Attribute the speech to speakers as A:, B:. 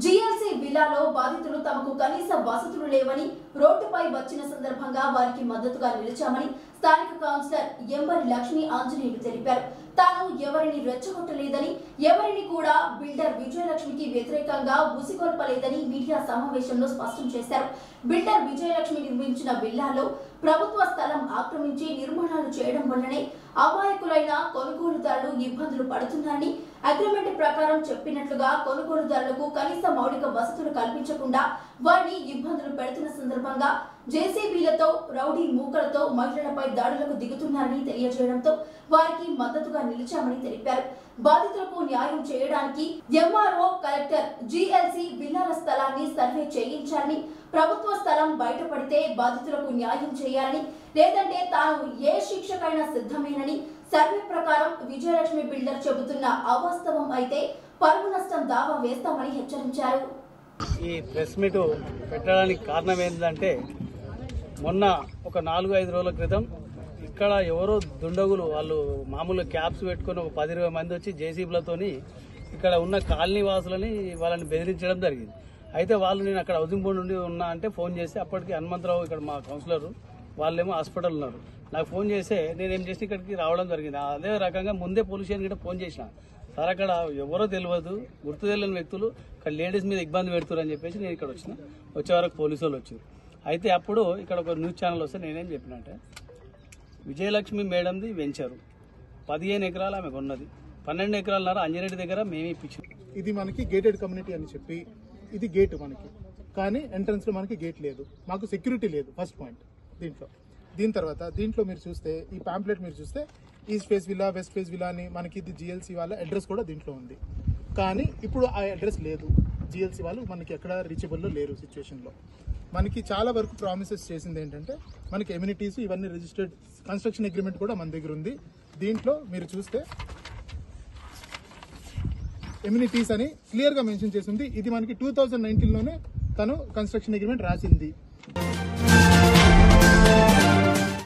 A: జీఎల్సీ విల్లాలో బాధితులు తమకు కనీస వసతులు లేవని రోడ్డుపై వచ్చిన సందర్భంగా వారికి మద్దతుగా నిలిచామని స్థానిక కౌన్సిలర్ ఎంబరి లక్ష్మీ ఆంజనేయులు తెలిపారు. తాను ఎవరిని రెచ్చగొట్టలేదని, ఎవరిని కూడా బిల్డర్ విజయలక్ష్మికి వ్యతిరేకంగా ఉసిగొల్పలేదని మీడియా సమావేశంలో స్పష్టం చేశారు. బిల్డర్ విజయలక్ష్మి నిర్మించిన విల్లాలో ప్రభుత్వ స్థలం ఆక్రమించి నిర్మాణాలు చేయడం వల్లనే అమాయకులైన కొనుగోలుదారులు ఇబ్బందులు పడుతున్నారని, అగ్రిమెంట్ ప్రకారం చెప్పినట్లుగా కొనుగోలుదారులకు కనీస మౌలిక వసతులు కల్పించకుండా వారిని ఇబ్బందులు పెడుతున్న సందర్భంగా జేసీబీలతో, రౌడీ మూకలతో మహిళలపై దాడులకు దిగుతున్నారని తెలియజేయడంతో వారికి మద్దతుగా నిలిచామని తెలిపారు. బాధితులకు న్యాయం చేయడానికి ఎంఆర్ఓ, కలెక్టర్ జీఎల్సీ విల్లాల స్థలాన్ని సర్వే చేయించాలని, ప్రభుత్వ స్థలం బయటపడితే బాధితులకు న్యాయం చేయాలని, లేదంటే తాను ఏ శిక్షకైనా సిద్ధమేనని, సర్వే ప్రకారం విజయలక్ష్మి బిల్డర్ చెబుతున్న అవాస్తవం అయితే పరువు నష్టం దావా వేస్తామని హెచ్చరించారు.
B: ఈ ప్రెస్ మీట్ పెట్టడానికి కారణం ఏంటంటే మొన్న ఒక 4-5 రోజుల క్రితం ఇక్కడ ఎవరో దుండగులు వాళ్ళు మామూలు క్యాప్స్ పెట్టుకుని ఒక 10-20 మంది వచ్చి జేసీబీలతోని ఇక్కడ ఉన్న కాలనీ వాసులని వాళ్ళని బెదిరించడం జరిగింది. అయితే వాళ్ళు నేను అక్కడ హౌసింగ్ బోర్డు నుండి ఉన్నా అంటే ఫోన్ చేసి అప్పటికి హనుమంతరావు ఇక్కడ మా కౌన్సిలర్ వాళ్ళేమో హాస్పిటల్ ఉన్నారు. నాకు ఫోన్ చేస్తే నేనేం చేసి ఇక్కడికి రావడం జరిగింది. అదే రకంగా ముందే పోలీస్ స్టేషన్ కూడా ఫోన్ చేసిన, సార్ అక్కడ ఎవరో తెలియదు, గుర్తు తెలియని వ్యక్తులు ఇక్కడ లేడీస్ మీద ఇబ్బంది పెడుతున్నారు అని చెప్పేసి నేను ఇక్కడ వచ్చిన. వచ్చే వరకు పోలీసు వాళ్ళు వచ్చారు. అయితే అప్పుడు ఇక్కడ ఒక న్యూస్ ఛానల్ వస్తే నేనేం చెప్పినంటే, విజయలక్ష్మి మేడంది వెంచరు 15 ఎకరాలు ఆమె కొన్నది, 12 ఎకరాలన్నర అంజరెడ్డి దగ్గర మేమే ఇప్పించాం.
C: ఇది మనకి గేటెడ్ కమ్యూనిటీ అని చెప్పి ఇది గేట్ మనకి, కానీ ఎంట్రన్స్ లో మనకి గేట్ లేదు, మాకు సెక్యూరిటీ లేదు. ఫస్ట్ పాయింట్ దీని తర్వాత దీంట్లో మీరు చూస్తే ఈ పాంప్లెట్ మీరు చూస్తే east face villa, west face villa అని మనకి ఇది జిఎల్సీ వాళ్ళ అడ్రస్ కూడా దీంట్లో ఉంది. కానీ ఇప్పుడు ఆ అడ్రస్ లేదు. జిఎల్సీ వాళ్ళు మనకి ఎక్కడ రీచబుల్లో లేరు సిచ్యువేషన్లో. మనకి చాలా వరకు ప్రామిసెస్ చేసింది ఏంటంటే మనకి ఎమ్యూనిటీస్ ఇవన్నీ రిజిస్టర్డ్ కన్స్ట్రక్షన్ అగ్రిమెంట్ కూడా మన దగ్గర ఉంది. దీంట్లో మీరు చూస్తే ఎమ్యూనిటీస్ అని క్లియర్గా మెన్షన్ చేసింది. ఇది మనకి 2019లోనే తను కన్స్ట్రక్షన్ అగ్రిమెంట్ రాసింది.